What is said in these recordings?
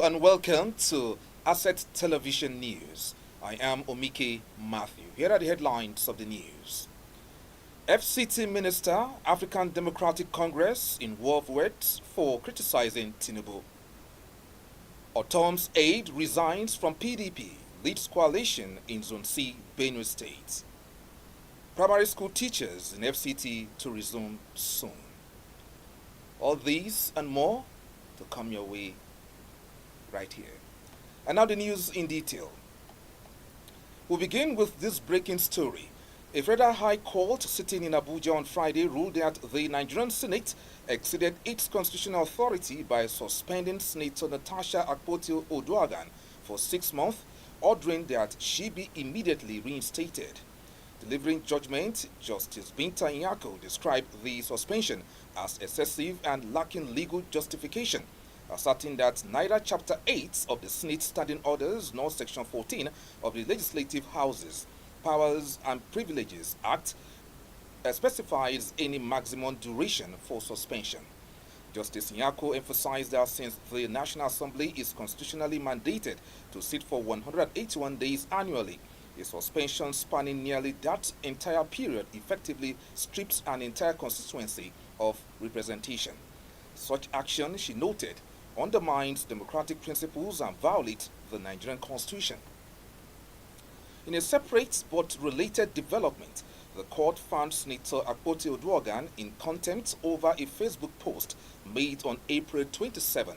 and welcome to Asset Television News. I am Omike Matthew. Here are the headlines of the news. FCT Minister, African Democratic Congress in war of words for criticizing TINUBU. Otom's aide resigns from PDP, leads coalition in Zone C, Benue State. Primary school teachers in FCT to resume soon. All these and more to come your way right here. And now the news in detail. We'll begin with this breaking story. A federal high court sitting in Abuja on Friday ruled that the Nigerian Senate exceeded its constitutional authority by suspending Senator Natasha Akpoti-Oduaghan for 6 months, ordering that she be immediately reinstated. Delivering judgment, Justice Binta Nyako described the suspension as excessive and lacking legal justification, asserting that neither Chapter 8 of the Senate Standing Orders nor Section 14 of the Legislative Houses Powers and Privileges Act specifies any maximum duration for suspension. Justice Nyako emphasized that since the National Assembly is constitutionally mandated to sit for 181 days annually, a suspension spanning nearly that entire period effectively strips an entire constituency of representation. Such action, she noted, undermines democratic principles and violates the Nigerian Constitution. In a separate but related development, the court found Senator Akpoti-Oduaghan in contempt over a Facebook post made on April 27,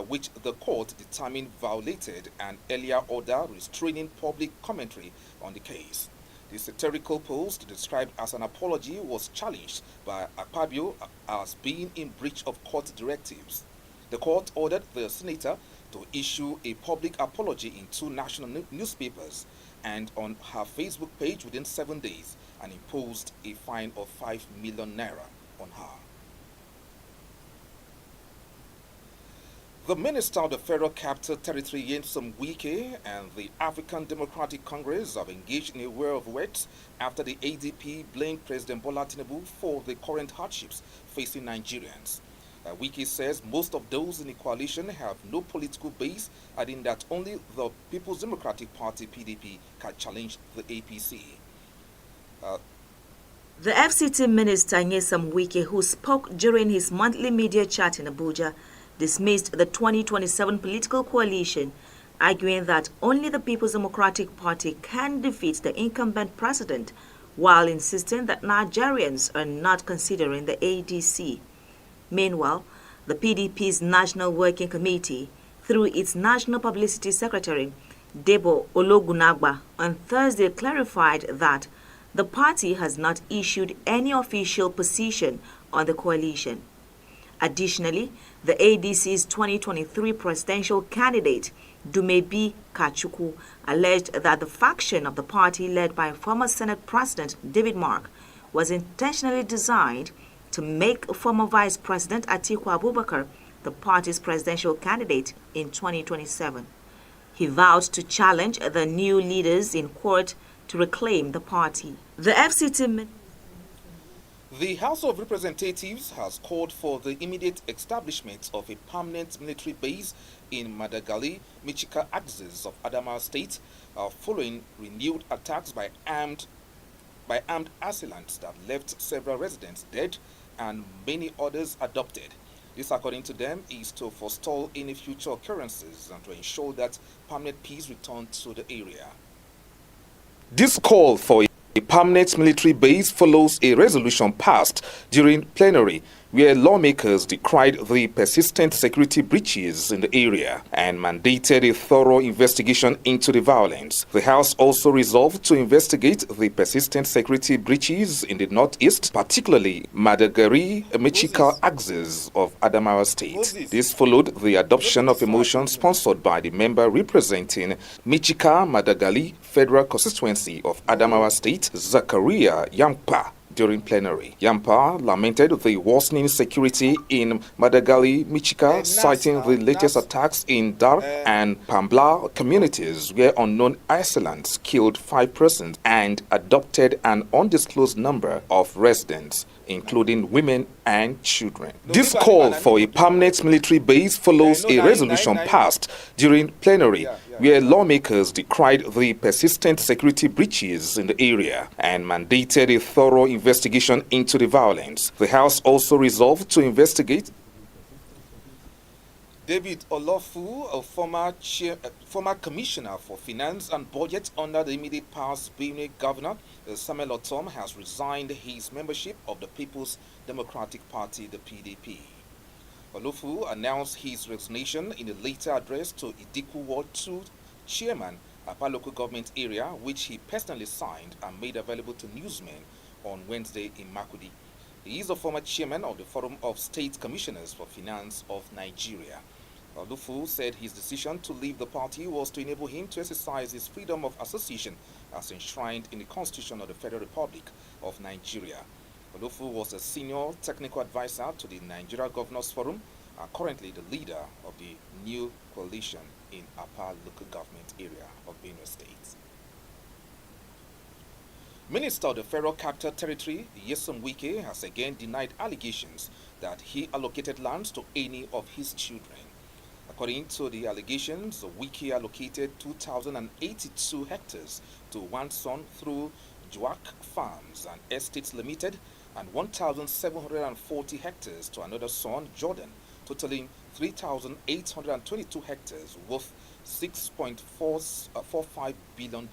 which the court determined violated an earlier order restraining public commentary on the case. The satirical post, described as an apology, was challenged by Akpabio as being in breach of court directives. The court ordered the senator to issue a public apology in 2 national newspapers and on her Facebook page within 7 days, and imposed a fine of 5 million naira on her. The Minister of the Federal Capital Territory, WIKE, and the African Democratic Congress have engaged in a war of words after the ADP blamed President Bola Tinubu for the current hardships facing Nigerians. WIKE says most of those in the coalition have no political base, adding that only the People's Democratic Party (PDP) can challenge the APC. The FCT Minister WIKE, who spoke during his monthly media chat in Abuja, dismissed the 2027 political coalition, arguing that only the People's Democratic Party can defeat the incumbent president, while insisting that Nigerians are not considering the ADC. Meanwhile, the PDP's National Working Committee, through its National Publicity Secretary, Debo Ologunagba, on Thursday clarified that the party has not issued any official position on the coalition. Additionally, the ADC's 2023 presidential candidate, Dumebi Kachukwu, alleged that the faction of the party led by former Senate President David Mark was intentionally designed to make former Vice President Atiku Abubakar the party's presidential candidate in 2027. He vowed to challenge the new leaders in court to reclaim the party. The FCT... The House of Representatives has called for the immediate establishment of a permanent military base in Madagali, Michika axis of Adamawa State, following renewed attacks by armed assailants that left several residents dead and many others adopted. This, according to them, is to forestall any future occurrences and to ensure that permanent peace returns to the area. This call for a permanent military base follows a resolution passed during plenary where lawmakers decried the persistent security breaches in the area and mandated a thorough investigation into the violence. The House also resolved to investigate the persistent security breaches in the northeast, particularly Madagari, Michika axis of Adamawa State. This followed the adoption of a motion sponsored by the member representing Michika Madagali Federal Constituency of Adamawa State, Zakaria Yampa, during plenary. Yampa lamented the worsening security in Madagali, Michika, citing the latest attacks in Dar and Pambla communities where unknown assailants killed 5 persons and adopted an undisclosed number of residents. including women and children. This call for a permanent military base follows a resolution passed during plenary where lawmakers decried the persistent security breaches in the area and mandated a thorough investigation into the violence. The House also resolved to investigate David Olofu, a former commissioner for finance and budget under the immediate past Benue governor, Samuel Otom, has resigned his membership of the People's Democratic Party, the PDP. Olofu announced his resignation in a later address to Idiku Ward 2 chairman, Apa local government area, which he personally signed and made available to newsmen on Wednesday in Makurdi. He is the former chairman of the Forum of State Commissioners for Finance of Nigeria. Olufu said his decision to leave the party was to enable him to exercise his freedom of association as enshrined in the Constitution of the Federal Republic of Nigeria. Olufu was a senior technical advisor to the Nigeria Governors Forum and currently the leader of the new coalition in Apa local government area of Benue State. Minister of the Federal Capital Territory, Nyesom Wike, has again denied allegations that he allocated lands to any of his children. According to the allegations, Wike allocated 2,082 hectares to one son through Juak Farms and Estates Limited and 1,740 hectares to another son, Jordan, totaling 3,822 hectares worth $6.45 billion.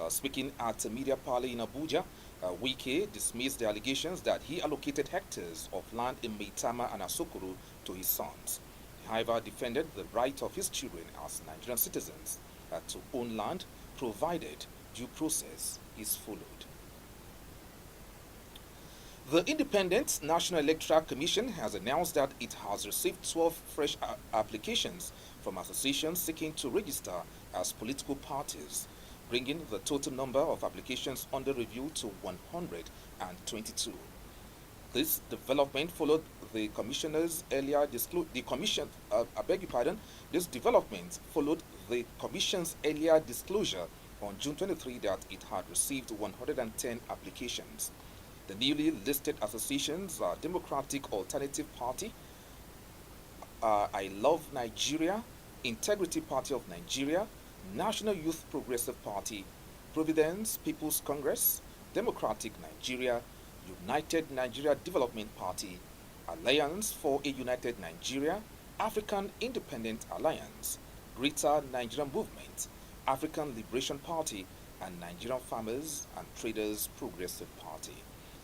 Speaking at a media parley in Abuja, Wike dismissed the allegations that he allocated hectares of land in Meitama and Asokoro to his sons. He, however, defended the right of his children as Nigerian citizens to own land, provided due process is followed. The Independent National Electoral Commission has announced that it has received 12 fresh applications from associations seeking to register as political parties, bringing the total number of applications under review to 122. This development followed the commissioner's earlier This development followed the commission's earlier disclosure on June 23 that it had received 110 applications. The newly listed associations are Democratic Alternative Party, I Love Nigeria, Integrity Party of Nigeria, National Youth Progressive Party, Providence People's Congress, Democratic Nigeria, United Nigeria Development Party, Alliance for a United Nigeria, African Independent Alliance, Greater Nigerian Movement, African Liberation Party, and Nigerian Farmers and Traders Progressive Party.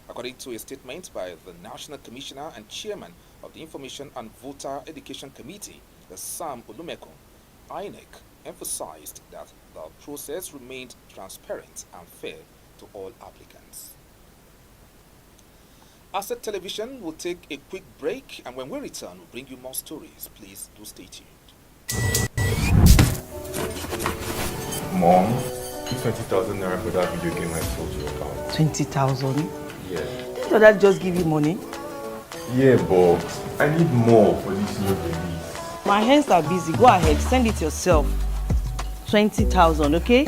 According to a statement by the National Commissioner and Chairman of the Information and Voter Education Committee, Sam Olumekun, INEC emphasized that the process remained transparent and fair to all applicants. Asset Television will take a quick break, and when we return, we'll bring you more stories. Please do stay tuned. Mom, 20,000 naira for that video game I told you about. 20,000? Yeah. Didn't your dad just give you money? Yeah, but I need more for this new release. My hands are busy. Go ahead, send it yourself. 20,000, okay?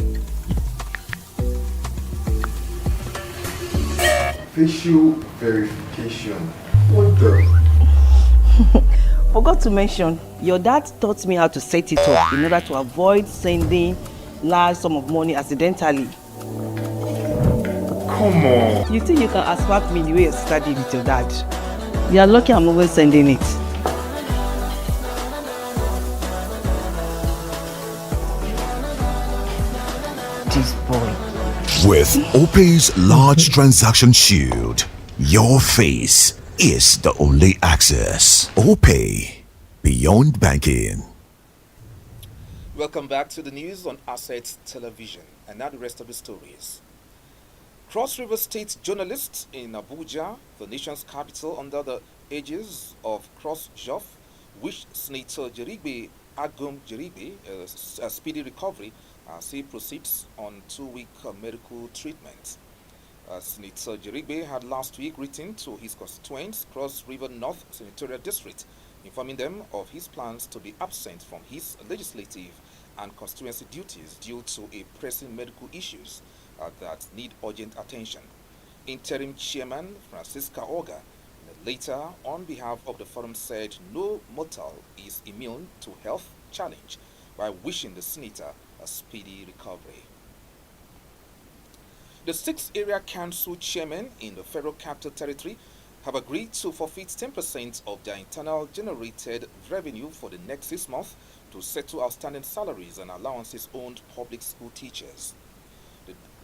Facial verification. What the? Forgot to mention, your dad taught me how to set it up in order to avoid sending large sum of money accidentally. Come on. You think you can assault me the way your sister did with your dad? You are lucky I'm always sending it. This boy. With OPay's large transaction shield, your face is the only access. OPay, beyond banking. Welcome back to the news on Assets Television. And now the rest of the stories. Cross River State journalists in Abuja, the nation's capital, under the aegis of Cross Joff, wish Senator Jeribe Agum Jeribe a speedy recovery as he proceeds on 2-week medical treatment. Senator Jeribe had last week written to his constituents, Cross River North Senatorial District, informing them of his plans to be absent from his legislative and constituency duties due to a pressing medical issues that need urgent attention. Interim Chairman Francisca Oga, later on behalf of the forum, said no mortal is immune to health challenge, while wishing the senator a speedy recovery. The 6 area council chairmen in the Federal Capital Territory have agreed to forfeit 10% of their internal generated revenue for the next 6 months to settle outstanding salaries and allowances owed public school teachers.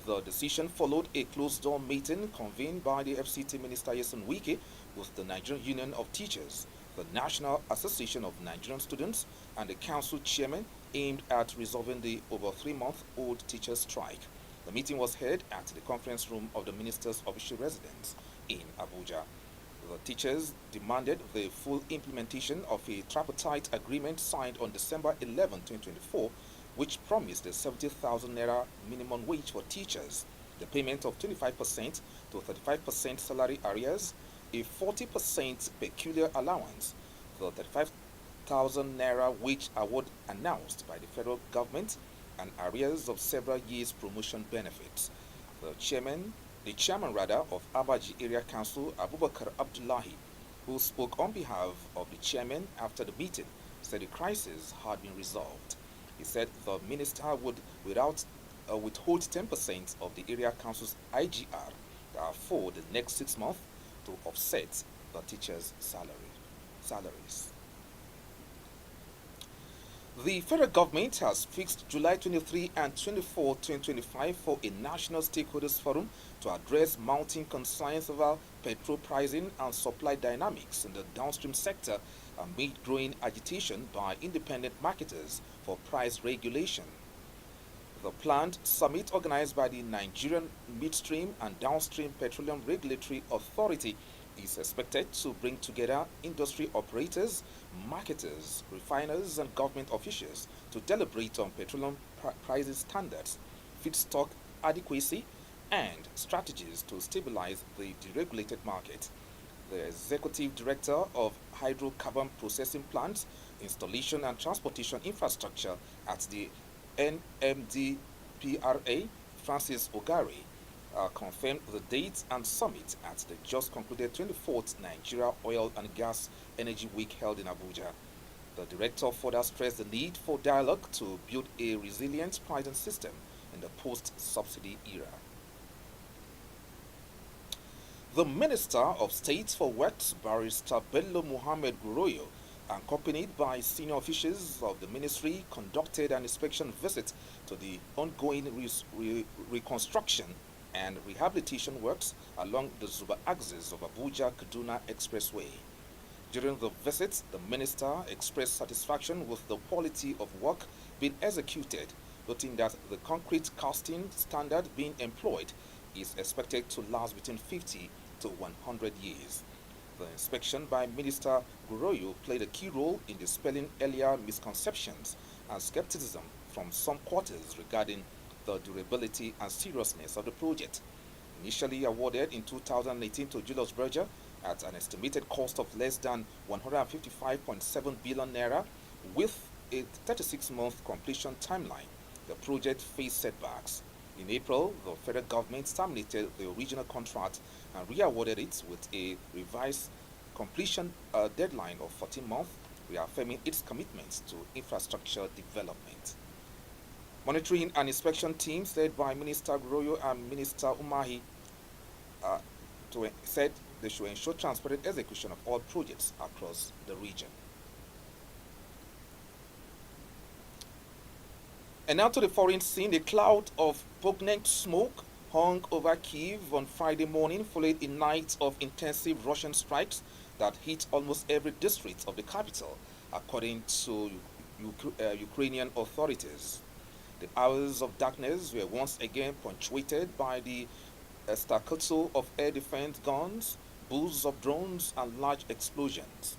The decision followed a closed-door meeting convened by the FCT Minister WIKE with the Nigerian Union of Teachers, the National Association of Nigerian Students, and the council chairman, aimed at resolving the over 3-month-old teachers' strike. The meeting was held at the conference room of the minister's official residence in Abuja. The teachers demanded the full implementation of a tripartite agreement signed on December 11, 2024, which promised a 70,000 naira minimum wage for teachers, the payment of 25% to 35% salary arrears, a 40% peculiar allowance, the 35,000 naira wage award announced by the federal government, and arrears of several years' promotion benefits. The chairman of Abaji Area Council, Abubakar Abdullahi, who spoke on behalf of the chairman after the meeting, said the crisis had been resolved. He said the minister would withhold 10% of the area council's IGR for the next 6 months to offset the teachers' salaries. The federal government has fixed July 23 and 24, 2025 for a national stakeholders forum to address mounting concerns over petrol pricing and supply dynamics in the downstream sector amid growing agitation by independent marketers for price regulation. The planned summit, organized by the Nigerian Midstream and Downstream Petroleum Regulatory Authority, is expected to bring together industry operators, marketers, refiners, and government officials to deliberate on petroleum pricing standards, feedstock adequacy, and strategies to stabilize the deregulated market. The executive director of hydrocarbon processing plants, installation and transportation infrastructure at the NMDPRA, Francis Ogari, confirmed the date and summit at the just concluded 24th Nigeria Oil and Gas Energy Week held in Abuja. The director further stressed the need for dialogue to build a resilient pricing system in the post-subsidy era. The Minister of State for Works, Barrister Bello Muhammad Guroyo, accompanied by senior officials of the ministry, conducted an inspection visit to the ongoing reconstruction and rehabilitation works along the Zuba axis of Abuja-Kaduna Expressway. During the visit, the minister expressed satisfaction with the quality of work being executed, noting that the concrete casting standard being employed is expected to last between 50 to 100 years. The inspection by Minister Guroyo played a key role in dispelling earlier misconceptions and skepticism from some quarters regarding the durability and seriousness of the project. Initially awarded in 2018 to Julius Berger at an estimated cost of less than 155.7 billion naira, with a 36-month completion timeline, the project faced setbacks. In April, the federal government terminated the original contract and re-awarded it with a revised completion deadline of 14 months, reaffirming its commitment to infrastructure development. Monitoring and inspection teams led by Minister Guroyo and Minister Umahi said they should ensure transparent execution of all projects across the region. And now to the foreign scene. A cloud of pungent smoke hung over Kyiv on Friday morning following a night of intensive Russian strikes that hit almost every district of the capital, according to Ukrainian authorities. The hours of darkness were once again punctuated by the staccato of air defense guns, boosts of drones, and large explosions.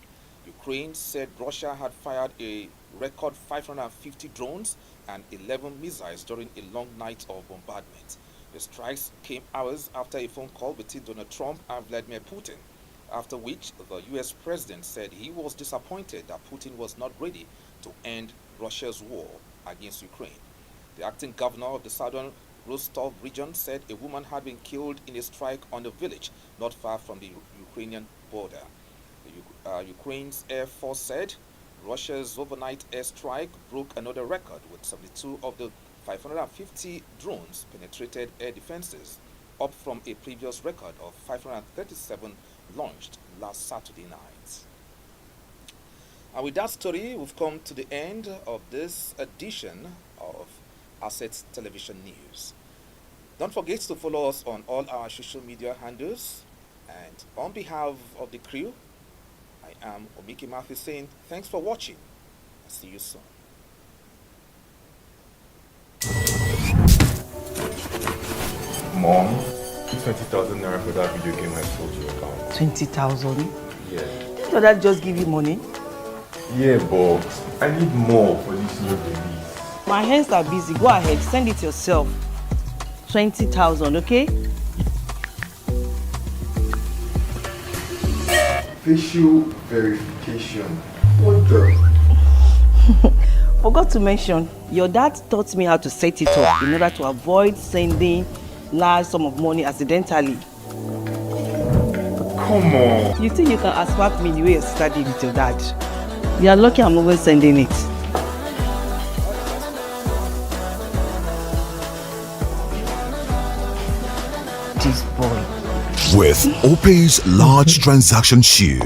Ukraine said Russia had fired a record 550 drones and 11 missiles during a long night of bombardment. The strikes came hours after a phone call between Donald Trump and Vladimir Putin, after which the US president said he was disappointed that Putin was not ready to end Russia's war against Ukraine. The acting governor of the southern Rostov region said a woman had been killed in a strike on a village not far from the Ukrainian border. Ukraine's Air Force said Russia's overnight airstrike broke another record with 72 of the 550 drones penetrated air defenses, up from a previous record of 537 launched last Saturday night. And with that story, we've come to the end of this edition of Assets Television News. Don't forget to follow us on all our social media handles. And on behalf of the crew, I am Omiki Mafi saying thanks for watching. I'll see you soon. Mom, 20,000 naira for that video game I sold you about. 20,000? Yeah. Did your dad just give you money? Yeah, but I need more for this new release. My hands are busy. Go ahead, send it yourself. 20,000, okay? Facial verification. What the? Forgot to mention, your dad taught me how to set it up in order to avoid sending large sum of money accidentally. Come on. You think you can asperse me the way your sister did with your dad? You are lucky I'm always sending it. This boy. With OPay's large transaction shield.